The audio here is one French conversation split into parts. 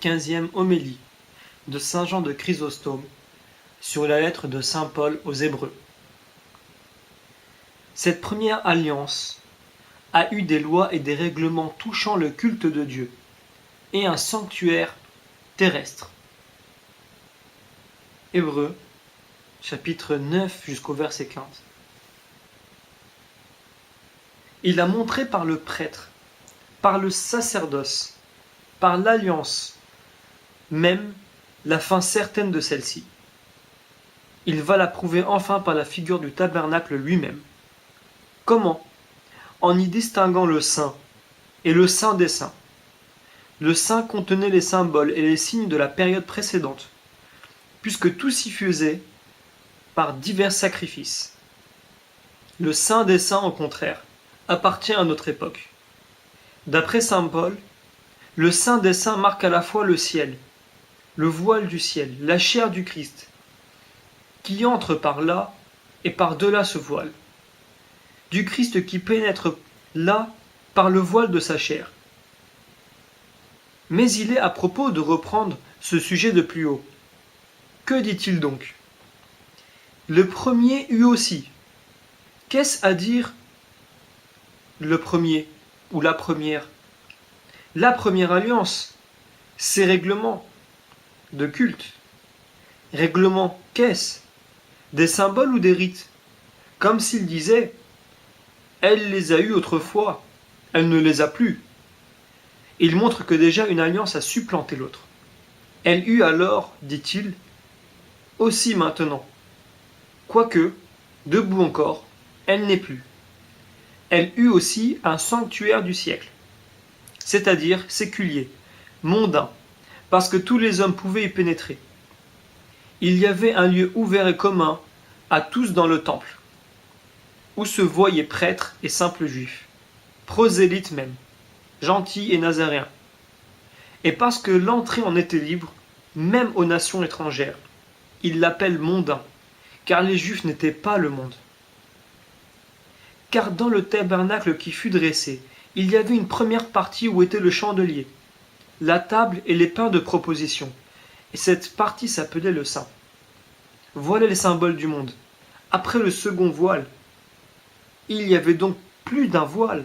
15e homélie de saint Jean de Chrysostome sur la lettre de saint Paul aux Hébreux. Cette première alliance a eu des lois et des règlements touchant le culte de Dieu et un sanctuaire terrestre. Hébreux, chapitre 9 jusqu'au verset 15. Il a montré par le prêtre, par le sacerdoce, par l'alliance, même la fin certaine de celle-ci. Il va la prouver enfin par la figure du tabernacle lui-même. Comment? En y distinguant le saint et le saint des saints. Le saint contenait les symboles et les signes de la période précédente, puisque tout s'y faisait par divers sacrifices. Le saint des saints, au contraire, appartient à notre époque. D'après saint Paul, le saint des saints marque à la fois le ciel, le voile du ciel, la chair du Christ, qui entre par là et par-delà ce voile, du Christ qui pénètre là par le voile de sa chair. Mais il est à propos de reprendre ce sujet de plus haut. Que dit-il donc? Le premier eut aussi. Qu'est-ce à dire le premier ou la première? La première alliance, ses règlements de culte. Règlements, qu'est-ce? Des symboles ou des rites? Comme s'il disait, elle les a eus autrefois, elle ne les a plus. Il montre que déjà une alliance a supplanté l'autre. Elle eut alors, dit-il, aussi maintenant. Quoique, debout encore, elle n'est plus. Elle eut aussi un sanctuaire du siècle, c'est-à-dire séculier, mondain, parce que tous les hommes pouvaient y pénétrer. Il y avait un lieu ouvert et commun à tous dans le temple, où se voyaient prêtres et simples juifs, prosélytes même, gentils et nazaréens. Et parce que l'entrée en était libre, même aux nations étrangères, il l'appelle mondain, car les juifs n'étaient pas le monde. Car dans le tabernacle qui fut dressé, il y avait une première partie où était le chandelier, la table et les pains de proposition, et cette partie s'appelait le saint. Voilà les symboles du monde. Après le second voile, il y avait donc plus d'un voile.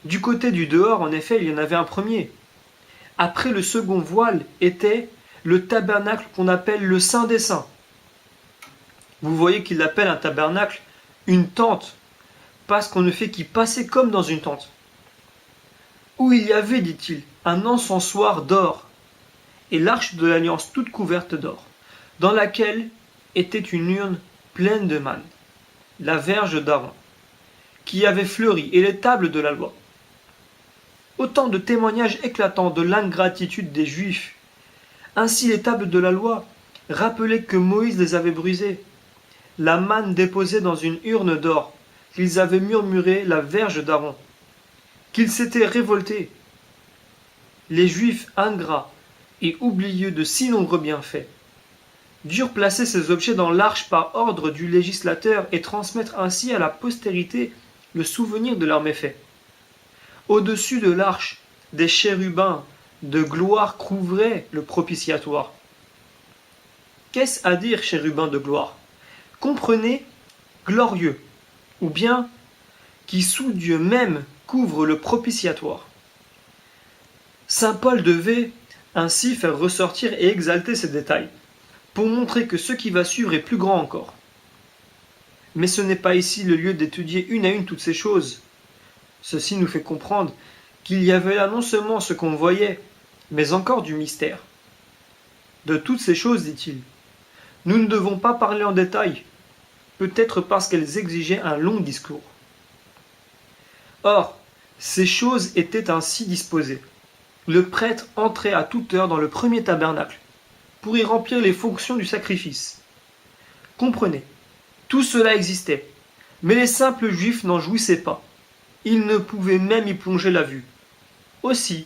Du côté du dehors, en effet, il y en avait un premier. Après le second voile était le tabernacle qu'on appelle le Saint des Saints. Vous voyez qu'il appelle un tabernacle une tente, parce qu'on ne fait qu'y passer comme dans une tente. Où il y avait, dit-il, un encensoir d'or, et l'arche de l'alliance toute couverte d'or, dans laquelle était une urne pleine de manne, la verge d'Aaron, qui avait fleuri, et les tables de la loi. Autant de témoignages éclatants de l'ingratitude des Juifs. Ainsi les tables de la loi rappelaient que Moïse les avait brisées, la manne déposée dans une urne d'or, qu'ils avaient murmuré la verge d'Aaron, qu'ils s'étaient révoltés. Les Juifs ingrats et oublieux de si nombreux bienfaits durent placer ces objets dans l'arche par ordre du législateur et transmettre ainsi à la postérité le souvenir de leurs méfaits. Au-dessus de l'arche, des chérubins de gloire couvraient le propitiatoire. Qu'est-ce à dire chérubins de gloire? Comprenez glorieux, ou bien qui sous Dieu même couvre le propitiatoire. Saint Paul devait ainsi faire ressortir et exalter ces détails, pour montrer que ce qui va suivre est plus grand encore. Mais ce n'est pas ici le lieu d'étudier une à une toutes ces choses. Ceci nous fait comprendre qu'il y avait là non seulement ce qu'on voyait, mais encore du mystère. De toutes ces choses, dit-il, nous ne devons pas parler en détail, peut-être parce qu'elles exigeaient un long discours. Or, ces choses étaient ainsi disposées. Le prêtre entrait à toute heure dans le premier tabernacle, pour y remplir les fonctions du sacrifice. Comprenez, tout cela existait, mais les simples juifs n'en jouissaient pas. Ils ne pouvaient même y plonger la vue. Aussi,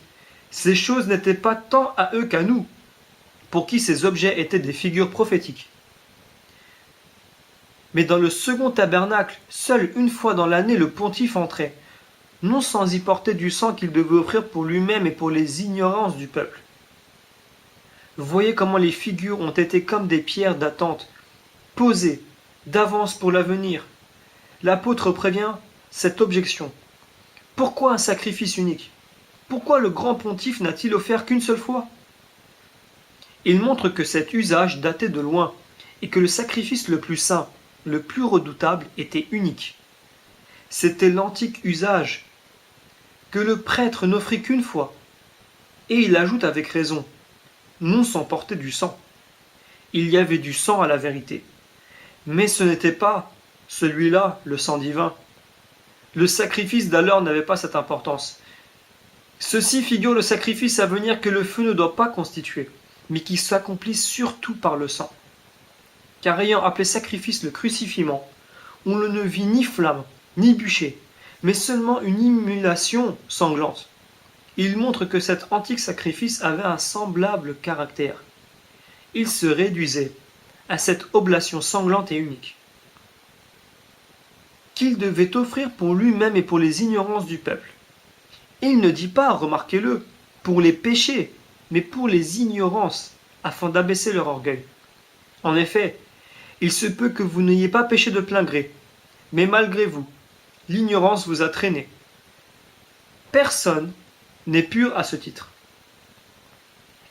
ces choses n'étaient pas tant à eux qu'à nous, pour qui ces objets étaient des figures prophétiques. Mais dans le second tabernacle, seul une fois dans l'année le pontife entrait, non sans y porter du sang qu'il devait offrir pour lui-même et pour les ignorances du peuple. Voyez comment les figures ont été comme des pierres d'attente, posées, d'avance pour l'avenir. L'apôtre prévient cette objection. Pourquoi un sacrifice unique? Pourquoi le grand pontife n'a-t-il offert qu'une seule fois? Il montre que cet usage datait de loin et que le sacrifice le plus saint, le plus redoutable, était unique. C'était l'antique usage que le prêtre n'offrit qu'une fois. Et il ajoute avec raison, non sans porter du sang. Il y avait du sang à la vérité. Mais ce n'était pas celui-là, le sang divin. Le sacrifice d'alors n'avait pas cette importance. Ceci figure le sacrifice à venir que le feu ne doit pas constituer, mais qui s'accomplit surtout par le sang. Car ayant appelé sacrifice le crucifiement, on ne vit ni flamme, ni bûcher, mais seulement une immolation sanglante. Il montre que cet antique sacrifice avait un semblable caractère. Il se réduisait à cette oblation sanglante et unique, qu'il devait offrir pour lui-même et pour les ignorances du peuple. Et il ne dit pas, remarquez-le, pour les péchés, mais pour les ignorances, afin d'abaisser leur orgueil. En effet, il se peut que vous n'ayez pas péché de plein gré, mais malgré vous, l'ignorance vous a traîné. Personne n'est pur à ce titre.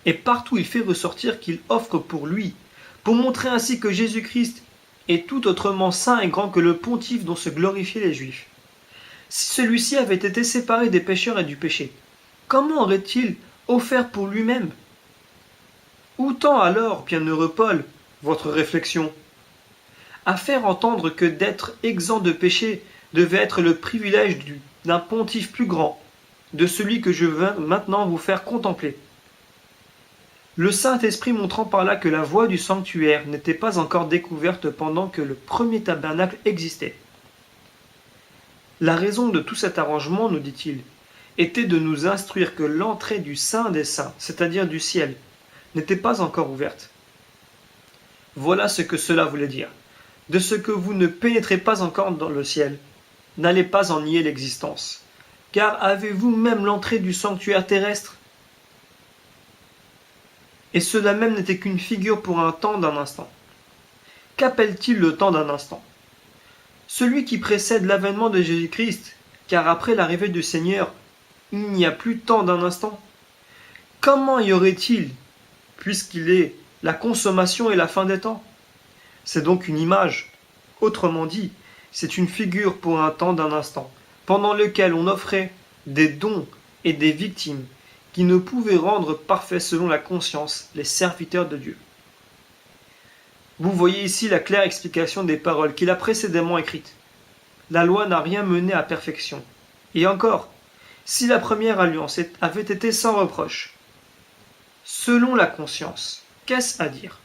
Et partout il fait ressortir qu'il offre pour lui, pour montrer ainsi que Jésus-Christ est tout autrement saint et grand que le pontife dont se glorifiaient les Juifs. Si celui-ci avait été séparé des pécheurs et du péché, comment aurait-il offert pour lui-même? Où tend alors, bienheureux Paul, votre réflexion? À faire entendre que d'être exempt de péché devait être le privilège d'un pontife plus grand, de celui que je veux maintenant vous faire contempler. Le Saint-Esprit montrant par là que la voie du sanctuaire n'était pas encore découverte pendant que le premier tabernacle existait. La raison de tout cet arrangement, nous dit-il, était de nous instruire que l'entrée du Saint des Saints, c'est-à-dire du ciel, n'était pas encore ouverte. Voilà ce que cela voulait dire. De ce que vous ne pénétrez pas encore dans le ciel, n'allez pas en nier l'existence. Car avez-vous même l'entrée du sanctuaire terrestre? Et cela même n'était qu'une figure pour un temps d'un instant. Qu'appelle-t-il le temps d'un instant? Celui qui précède l'avènement de Jésus-Christ, car après l'arrivée du Seigneur, il n'y a plus temps d'un instant. Comment y aurait-il, puisqu'il est la consommation et la fin des temps? C'est donc une image. Autrement dit, c'est une figure pour un temps d'un instant, pendant lequel on offrait des dons et des victimes qui ne pouvaient rendre parfaits selon la conscience les serviteurs de Dieu. Vous voyez ici la claire explication des paroles qu'il a précédemment écrites. La loi n'a rien mené à perfection. Et encore, si la première alliance avait été sans reproche, selon la conscience, qu'est-ce à dire?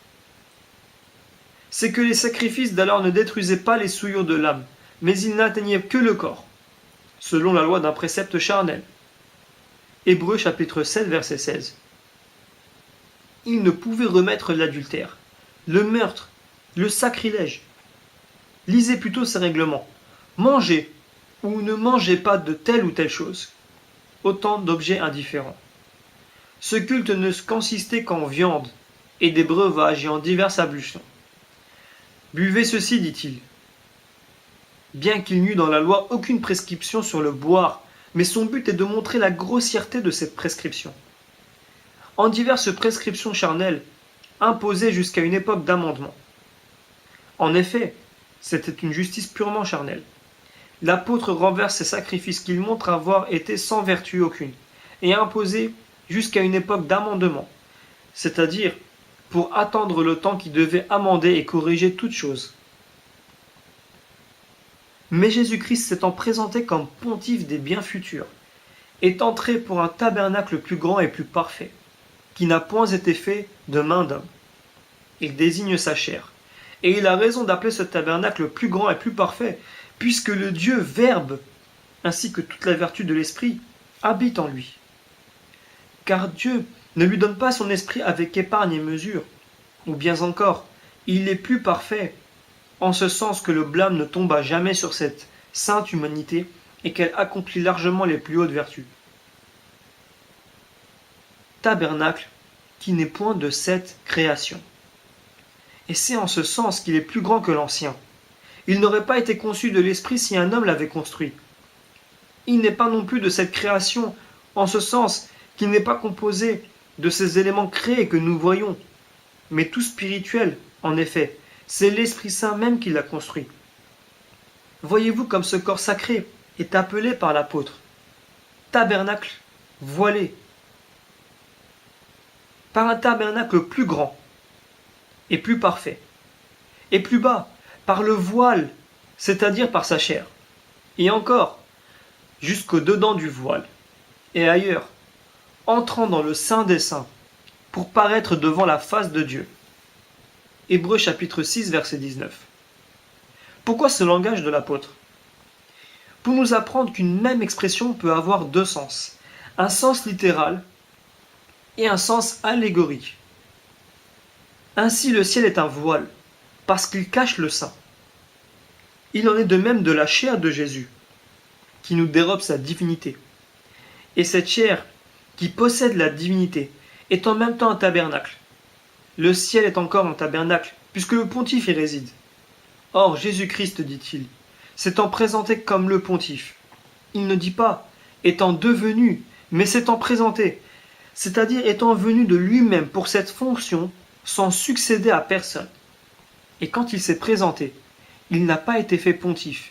C'est que les sacrifices d'alors ne détruisaient pas les souillures de l'âme, mais ils n'atteignaient que le corps, selon la loi d'un précepte charnel. Hébreux chapitre 7 verset 16. Ils ne pouvaient remettre l'adultère, le meurtre, le sacrilège. Lisez plutôt ces règlements. Mangez ou ne mangez pas de telle ou telle chose. Autant d'objets indifférents. Ce culte ne consistait qu'en viande et des breuvages et en diverses ablutions. Buvez ceci, dit-il. Bien qu'il n'y eût dans la loi aucune prescription sur le boire, mais son but est de montrer la grossièreté de cette prescription. En diverses prescriptions charnelles, imposées jusqu'à une époque d'amendement. En effet, c'était une justice purement charnelle. L'apôtre renverse ces sacrifices qu'il montre avoir été sans vertu aucune, et imposés jusqu'à une époque d'amendement, c'est-à-dire pour attendre le temps qui devait amender et corriger toutes choses. Mais Jésus-Christ s'étant présenté comme pontife des biens futurs, est entré pour un tabernacle plus grand et plus parfait, qui n'a point été fait de main d'homme. Il désigne sa chair, et il a raison d'appeler ce tabernacle plus grand et plus parfait, puisque le Dieu Verbe, ainsi que toute la vertu de l'Esprit, habite en lui. Car Dieu ne lui donne pas son esprit avec épargne et mesure, ou bien encore, il est plus parfait, en ce sens que le blâme ne tomba jamais sur cette sainte humanité et qu'elle accomplit largement les plus hautes vertus. Tabernacle qui n'est point de cette création. Et c'est en ce sens qu'il est plus grand que l'ancien. Il n'aurait pas été conçu de l'esprit si un homme l'avait construit. Il n'est pas non plus de cette création, en ce sens qu'il n'est pas composé de ces éléments créés que nous voyons, mais tout spirituel, en effet. C'est l'Esprit Saint même qui l'a construit. Voyez-vous comme ce corps sacré est appelé par l'apôtre tabernacle voilé, par un tabernacle plus grand et plus parfait, et plus bas, par le voile, c'est-à-dire par sa chair, et encore, jusqu'au dedans du voile, et ailleurs, entrant dans le Saint des Saints, pour paraître devant la face de Dieu. Hébreux chapitre 6, verset 19. Pourquoi ce langage de l'apôtre? Pour nous apprendre qu'une même expression peut avoir deux sens, un sens littéral et un sens allégorique. Ainsi le ciel est un voile, parce qu'il cache le Saint. Il en est de même de la chair de Jésus, qui nous dérobe sa divinité. Et cette chair, qui possède la divinité, est en même temps un tabernacle. Le ciel est encore un tabernacle, puisque le pontife y réside. Or, Jésus-Christ, dit-il, s'étant présenté comme le pontife. Il ne dit pas étant devenu, mais s'étant présenté, c'est-à-dire étant venu de lui-même pour cette fonction sans succéder à personne. Et quand il s'est présenté, il n'a pas été fait pontife.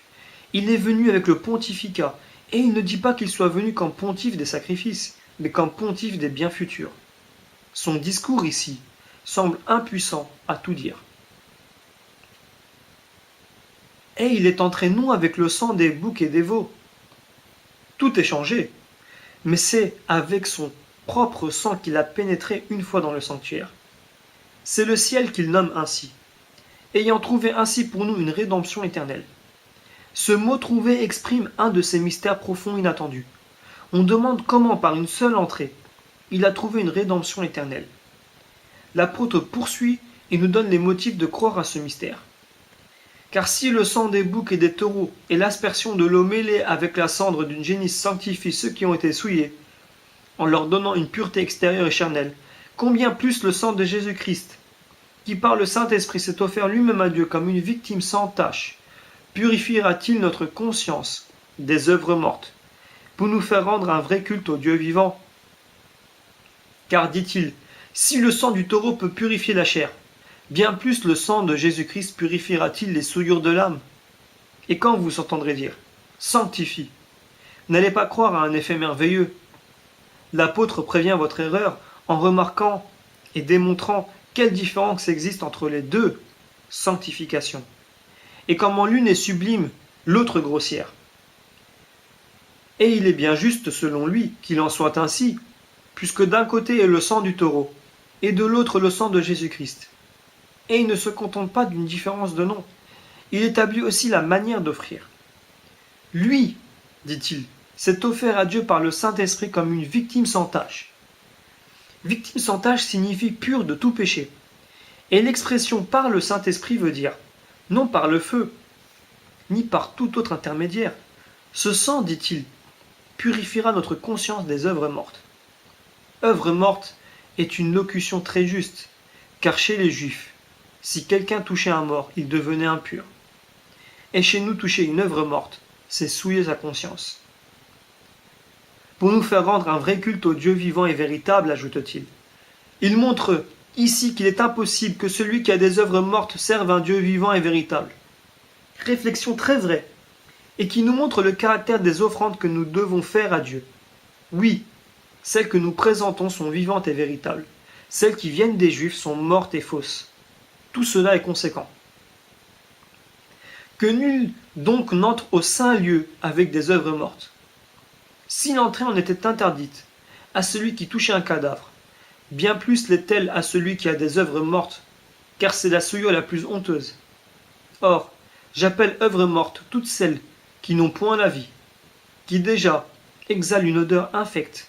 Il est venu avec le pontificat, et il ne dit pas qu'il soit venu comme pontife des sacrifices, mais comme pontife des biens futurs. Son discours ici semble impuissant à tout dire. Et il est entré non avec le sang des boucs et des veaux. Tout est changé, mais c'est avec son propre sang qu'il a pénétré une fois dans le sanctuaire. C'est le ciel qu'il nomme ainsi, ayant trouvé ainsi pour nous une rédemption éternelle. Ce mot trouvé exprime un de ces mystères profonds inattendus. On demande comment, par une seule entrée, il a trouvé une rédemption éternelle. L'apôtre poursuit et nous donne les motifs de croire à ce mystère. Car si le sang des boucs et des taureaux et l'aspersion de l'eau mêlée avec la cendre d'une génisse sanctifient ceux qui ont été souillés, en leur donnant une pureté extérieure et charnelle, combien plus le sang de Jésus-Christ, qui par le Saint-Esprit s'est offert lui-même à Dieu comme une victime sans tache, purifiera-t-il notre conscience des œuvres mortes, pour nous faire rendre un vrai culte au Dieu vivant? Car, dit-il, si le sang du taureau peut purifier la chair, bien plus le sang de Jésus-Christ purifiera-t-il les souillures de l'âme? Et quand vous entendrez dire « sanctifie », n'allez pas croire à un effet merveilleux. L'apôtre prévient votre erreur en remarquant et démontrant quelle différence existe entre les deux sanctifications, et comment l'une est sublime, l'autre grossière. Et il est bien juste, selon lui, qu'il en soit ainsi, puisque d'un côté est le sang du taureau, et de l'autre le sang de Jésus-Christ. Et il ne se contente pas d'une différence de nom, il établit aussi la manière d'offrir. Lui, dit-il, s'est offert à Dieu par le Saint-Esprit comme une victime sans tache. Victime sans tache signifie pure de tout péché. Et l'expression par le Saint-Esprit veut dire, non par le feu, ni par tout autre intermédiaire. Ce sang, dit-il, purifiera notre conscience des œuvres mortes. Œuvre morte est une locution très juste, car chez les Juifs, si quelqu'un touchait un mort, il devenait impur. Et chez nous, toucher une œuvre morte, c'est souiller sa conscience. Pour nous faire rendre un vrai culte au Dieu vivant et véritable, ajoute-t-il. Il montre ici qu'il est impossible que celui qui a des œuvres mortes serve un Dieu vivant et véritable. Réflexion très vraie, et qui nous montre le caractère des offrandes que nous devons faire à Dieu. Oui, celles que nous présentons sont vivantes et véritables. Celles qui viennent des Juifs sont mortes et fausses. Tout cela est conséquent. Que nul donc n'entre au saint lieu avec des œuvres mortes. Si l'entrée en était interdite à celui qui touchait un cadavre, bien plus l'est-elle à celui qui a des œuvres mortes, car c'est la souillure la plus honteuse. Or, j'appelle œuvres mortes toutes celles qui n'ont point la vie, qui déjà exhalent une odeur infecte.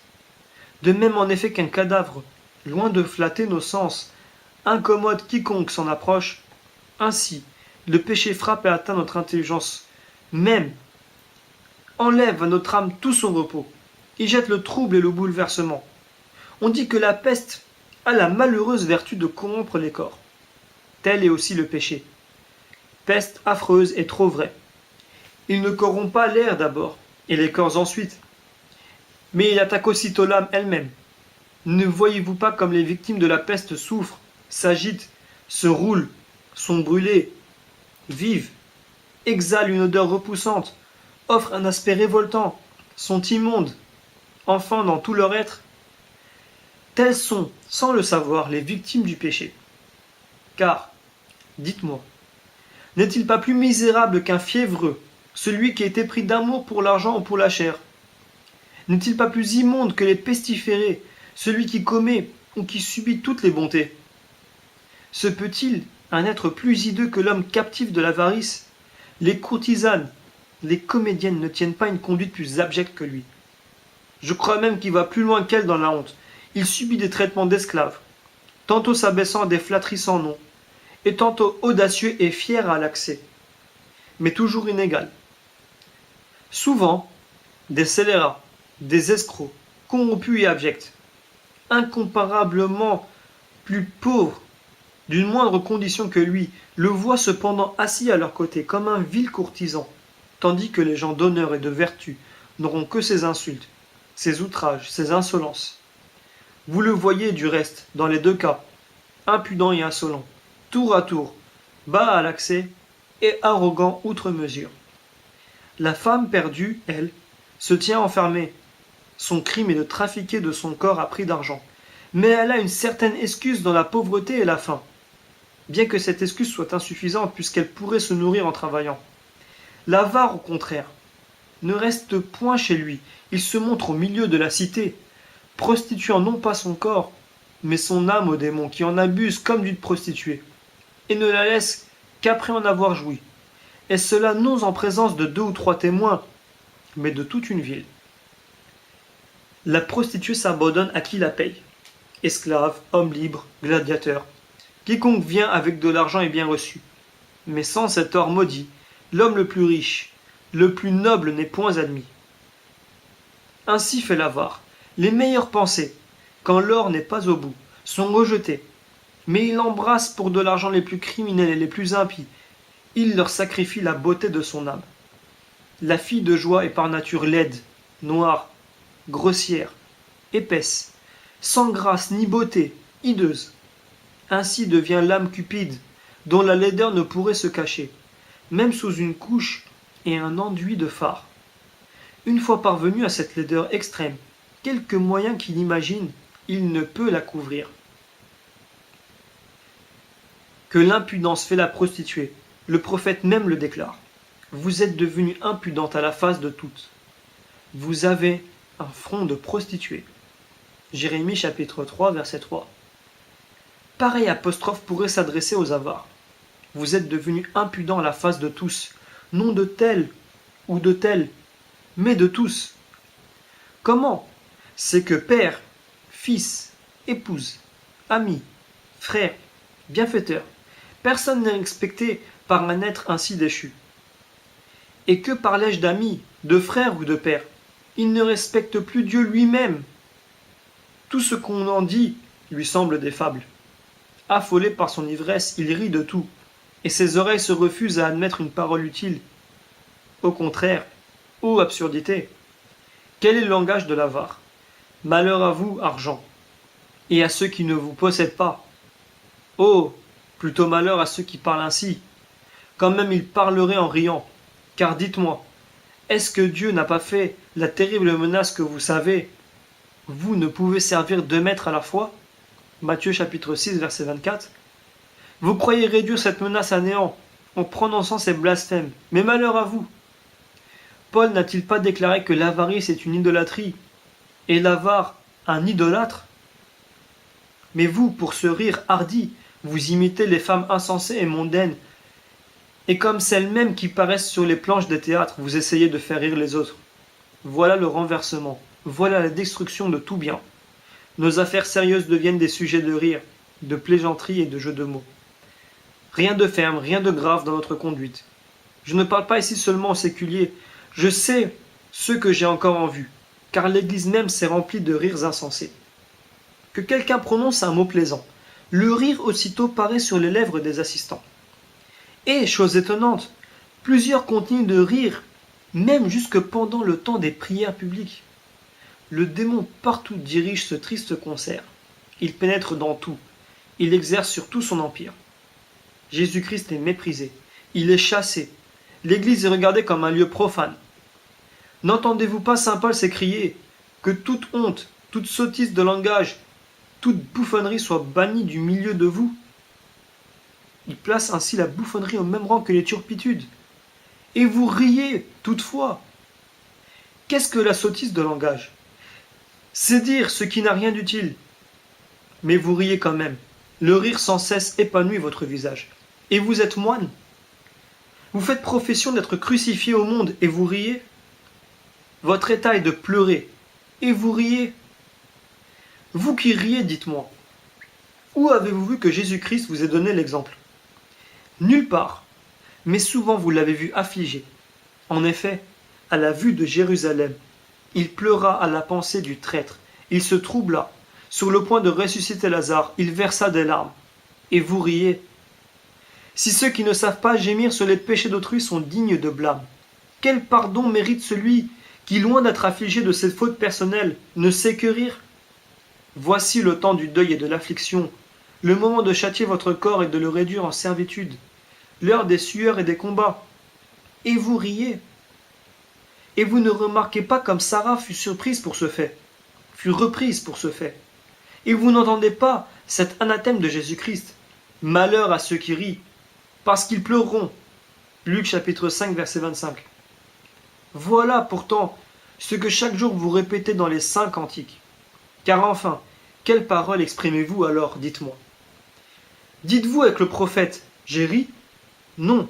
De même en effet qu'un cadavre, loin de flatter nos sens, incommode quiconque s'en approche, ainsi le péché frappe et atteint notre intelligence même, enlève à notre âme tout son repos, y jette le trouble et le bouleversement. On dit que la peste a la malheureuse vertu de corrompre les corps. Tel est aussi le péché. Peste affreuse et trop vraie. Il ne corrompt pas l'air d'abord, et les corps ensuite. Mais il attaque aussitôt l'âme elle-même. Ne voyez-vous pas comme les victimes de la peste souffrent, s'agitent, se roulent, sont brûlées, vivent, exhalent une odeur repoussante, offrent un aspect révoltant, sont immondes, enfin dans tout leur être? Telles sont, sans le savoir, les victimes du péché. Car, dites-moi, n'est-il pas plus misérable qu'un fiévreux, celui qui a été pris d'amour pour l'argent ou pour la chair? N'est-il pas plus immonde que les pestiférés, celui qui commet ou qui subit toutes les bontés? Se peut-il un être plus hideux que l'homme captif de l'avarice? Les courtisanes, les comédiennes ne tiennent pas une conduite plus abjecte que lui. Je crois même qu'il va plus loin qu'elle dans la honte. Il subit des traitements d'esclaves, tantôt s'abaissant à des flatteries sans nom, et tantôt audacieux et fier à l'accès, mais toujours inégal. Souvent, des scélérats, des escrocs, corrompus et abjects, incomparablement plus pauvres, d'une moindre condition que lui, le voient cependant assis à leur côté comme un vil courtisan, tandis que les gens d'honneur et de vertu n'auront que ses insultes, ses outrages, ses insolences. Vous le voyez du reste, dans les deux cas, impudent et insolent, tour à tour, bas à l'accès et arrogant outre mesure. La femme perdue, elle, se tient enfermée. Son crime est de trafiquer de son corps à prix d'argent. Mais elle a une certaine excuse dans la pauvreté et la faim. Bien que cette excuse soit insuffisante puisqu'elle pourrait se nourrir en travaillant. L'avare, au contraire, ne reste point chez lui. Il se montre au milieu de la cité, prostituant non pas son corps, mais son âme au démon qui en abuse comme d'une prostituée, et ne la laisse qu'après en avoir joui. Et cela non en présence de 2 ou 3 témoins, mais de toute une ville. La prostituée s'abandonne à qui la paye. Esclave, homme libre, gladiateur. Quiconque vient avec de l'argent est bien reçu. Mais sans cet or maudit, l'homme le plus riche, le plus noble n'est point admis. Ainsi fait l'avare. Les meilleures pensées, quand l'or n'est pas au bout, sont rejetées. Mais il embrasse pour de l'argent les plus criminels et les plus impies. Il leur sacrifie la beauté de son âme. La fille de joie est par nature laide, noire, grossière, épaisse, sans grâce ni beauté, hideuse. Ainsi devient l'âme cupide, dont la laideur ne pourrait se cacher, même sous une couche et un enduit de fard. Une fois parvenu à cette laideur extrême, quelque moyen qu'il imagine, il ne peut la couvrir. Que l'impudence fait la prostituée, le prophète même le déclare. Vous êtes devenue impudente à la face de toutes. Vous avez un front de prostituée. Jérémie chapitre 3 verset 3. Pareille apostrophe pourrait s'adresser aux avares. Vous êtes devenus impudents à la face de tous, non de tel ou de tel, mais de tous. Comment? C'est que père, fils, épouse, ami, frère, bienfaiteur, personne n'est respecté par un être ainsi déchu. Et que parlé-je d'amis, de frères ou de pères? Il ne respecte plus Dieu lui-même. Tout ce qu'on en dit lui semble des fables. Affolé par son ivresse, il rit de tout, et ses oreilles se refusent à admettre une parole utile. Au contraire, ô absurdité! Quel est le langage de l'avare? Malheur à vous, argent, et à ceux qui ne vous possèdent pas. Oh, plutôt malheur à ceux qui parlent ainsi. Quand même ils parleraient en riant. Car dites-moi, est-ce que Dieu n'a pas fait la terrible menace que vous savez? Vous ne pouvez servir 2 maîtres à la fois? Matthieu chapitre 6 verset 24. Vous croyez réduire cette menace à néant en prononçant ces blasphèmes, mais malheur à vous! Paul n'a-t-il pas déclaré que l'avarice est une idolâtrie, et l'avare un idolâtre? Mais vous, pour ce rire hardi, vous imitez les femmes insensées et mondaines, et comme celles-mêmes qui paraissent sur les planches des théâtres, vous essayez de faire rire les autres. Voilà le renversement, voilà la destruction de tout bien. Nos affaires sérieuses deviennent des sujets de rire, de plaisanterie et de jeux de mots. Rien de ferme, rien de grave dans notre conduite. Je ne parle pas ici seulement aux séculiers, je sais ce que j'ai encore en vue, car l'Église même s'est remplie de rires insensés. que quelqu'un prononce un mot plaisant. Le rire aussitôt paraît sur les lèvres des assistants. Et, chose étonnante, plusieurs continuent de rire, même jusque pendant le temps des prières publiques. Le démon partout dirige ce triste concert. Il pénètre dans tout. Il exerce sur tout son empire. Jésus-Christ est méprisé. Il est chassé. L'Église est regardée comme un lieu profane. N'entendez-vous pas saint Paul s'écrier que toute honte, toute sottise de langage, toute bouffonnerie soit bannie du milieu de vous? Il place ainsi la bouffonnerie au même rang que les turpitudes. Et vous riez, toutefois. Qu'est-ce que la sottise de langage? C'est dire ce qui n'a rien d'utile. Mais vous riez quand même. Le rire sans cesse épanouit votre visage. Et vous êtes moine? Vous faites profession d'être crucifié au monde et vous riez? Votre état est de pleurer et vous riez? Vous qui riez, dites-moi, où avez-vous vu que Jésus-Christ vous ait donné l'exemple? Nulle part, mais souvent vous l'avez vu affligé. En effet, à la vue de Jérusalem, il pleura à la pensée du traître, il se troubla, sur le point de ressusciter Lazare, il versa des larmes. Et vous riez? Si ceux qui ne savent pas gémir sur les péchés d'autrui sont dignes de blâme, quel pardon mérite celui qui, loin d'être affligé de cette faute personnelle, ne sait que rire? Voici le temps du deuil et de l'affliction, le moment de châtier votre corps et de le réduire en servitude, l'heure des sueurs et des combats. Et vous riez? Et vous ne remarquez pas comme Sarah fut surprise pour ce fait, fut reprise pour ce fait. Et vous n'entendez pas cet anathème de Jésus-Christ. Malheur à ceux qui rient, parce qu'ils pleureront. Luc chapitre 5, verset 25. Voilà pourtant ce que chaque jour vous répétez dans les saints cantiques. Car enfin, quelle parole exprimez-vous alors, dites-moi? Dites-vous avec le prophète, j'ai ri? Non.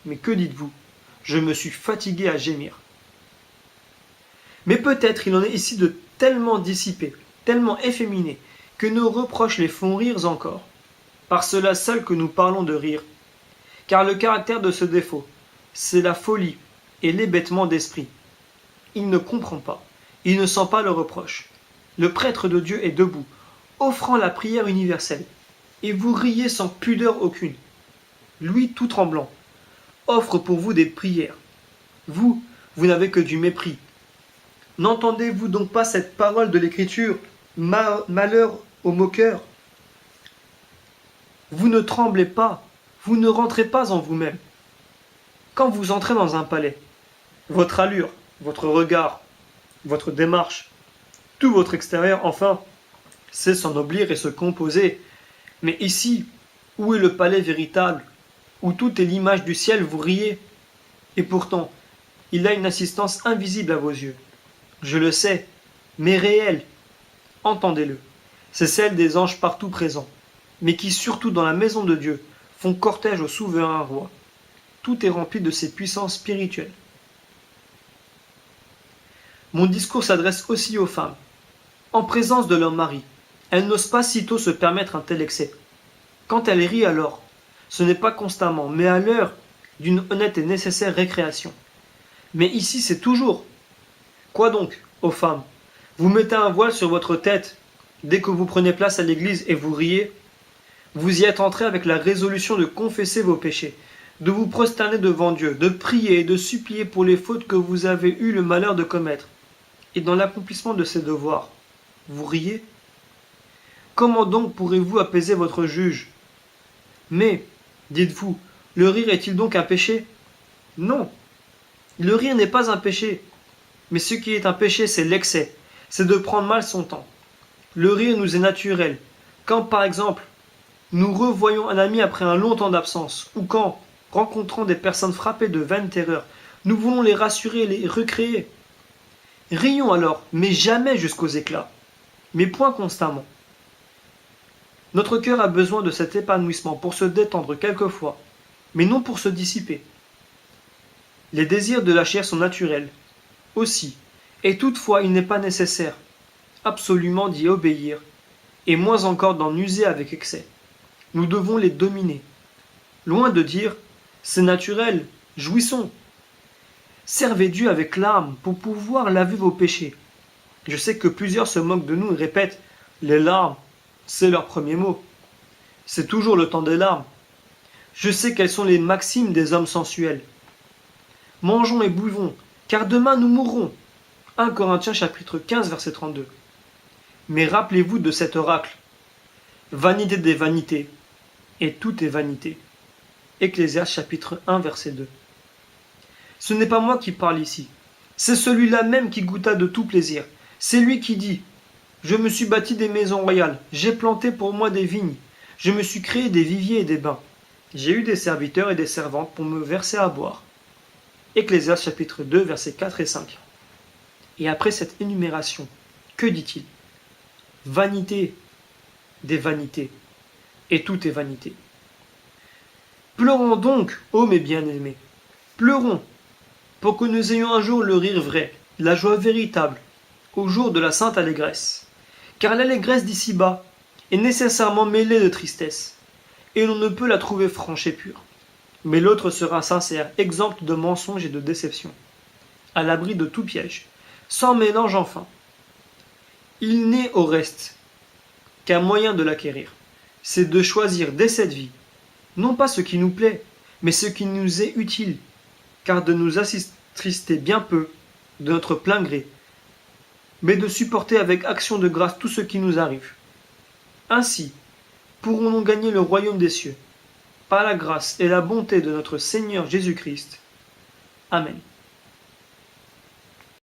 Mais que dites-vous? Je me suis fatigué à gémir. Mais peut-être il en est ici de tellement dissipés, tellement efféminés, que nos reproches les font rire encore. Par cela seul que nous parlons de rire. Car le caractère de ce défaut, c'est la folie et l'hébétement d'esprit. Il ne comprend pas, il ne sent pas le reproche. Le prêtre de Dieu est debout, offrant la prière universelle, et vous riez sans pudeur aucune. Lui, tout tremblant, offre pour vous des prières. Vous, vous n'avez que du mépris. N'entendez-vous donc pas cette parole de l'Écriture, malheur aux moqueurs? Vous ne tremblez pas, vous ne rentrez pas en vous-même. Quand vous entrez dans un palais, votre allure, votre regard, votre démarche, tout votre extérieur, enfin, c'est s'ennoblir et se composer. Mais ici, où est le palais véritable, où tout est l'image du ciel, vous riez? Et pourtant, il a une assistance invisible à vos yeux. Je le sais, mais réelle. Entendez-le. C'est celle des anges partout présents, mais qui, surtout dans la maison de Dieu, font cortège au souverain roi. Tout est rempli de ces puissances spirituelles. Mon discours s'adresse aussi aux femmes. En présence de leur mari, elles n'osent pas sitôt se permettre un tel excès. Quand elles rient alors, ce n'est pas constamment, mais à l'heure d'une honnête et nécessaire récréation. Mais ici, c'est toujours. Quoi donc, ô femmes? Vous mettez un voile sur votre tête dès que vous prenez place à l'église et vous riez? Vous y êtes entrés avec la résolution de confesser vos péchés, de vous prosterner devant Dieu, de prier et de supplier pour les fautes que vous avez eu le malheur de commettre. Et dans l'accomplissement de ces devoirs, vous riez? Comment donc pourrez-vous apaiser votre juge? Mais, dites-vous, le rire est-il donc un péché? Non, le rire n'est pas un péché. Mais ce qui est un péché, c'est l'excès, c'est de prendre mal son temps. Le rire nous est naturel. Quand, par exemple, nous revoyons un ami après un long temps d'absence, ou quand, rencontrant des personnes frappées de vaine terreur, nous voulons les rassurer et les recréer. Rions alors, mais jamais jusqu'aux éclats, mais point constamment. Notre cœur a besoin de cet épanouissement pour se détendre quelquefois, mais non pour se dissiper. Les désirs de la chair sont naturels, aussi, et toutefois il n'est pas nécessaire, absolument d'y obéir, et moins encore d'en user avec excès. Nous devons les dominer. Loin de dire « c'est naturel, jouissons ». Servez Dieu avec larmes pour pouvoir laver vos péchés. Je sais que plusieurs se moquent de nous et répètent Les larmes, c'est leur premier mot. C'est toujours le temps des larmes. Je sais quelles sont les maximes des hommes sensuels. Mangeons et buvons, car demain nous mourrons. 1 Corinthiens chapitre 15 verset 32. Mais rappelez-vous de cet oracle. Vanité des vanités, et tout est vanité. Ecclésiaste chapitre 1 verset 2. Ce n'est pas moi qui parle ici, c'est celui-là même qui goûta de tout plaisir. C'est lui qui dit: je me suis bâti des maisons royales, j'ai planté pour moi des vignes, je me suis créé des viviers et des bains. J'ai eu des serviteurs et des servantes pour me verser à boire. Ecclésiaste chapitre 2 versets 4 et 5. Et après cette énumération, que dit-il? Vanité des vanités, et tout est vanité. Pleurons donc, ô mes bien-aimés, pleurons, pour que nous ayons un jour le rire vrai, la joie véritable, au jour de la sainte allégresse. Car l'allégresse d'ici-bas est nécessairement mêlée de tristesse, et l'on ne peut la trouver franche et pure. Mais l'autre sera sincère, exempte de mensonges et de déceptions, à l'abri de tout piège, sans mélange enfin. Il n'est au reste qu'un moyen de l'acquérir, c'est de choisir dès cette vie, non pas ce qui nous plaît, mais ce qui nous est utile, car de nous attrister bien peu, de notre plein gré, mais de supporter avec action de grâce tout ce qui nous arrive. Ainsi, pourrons-nous gagner le royaume des cieux, par la grâce et la bonté de notre Seigneur Jésus-Christ. Amen.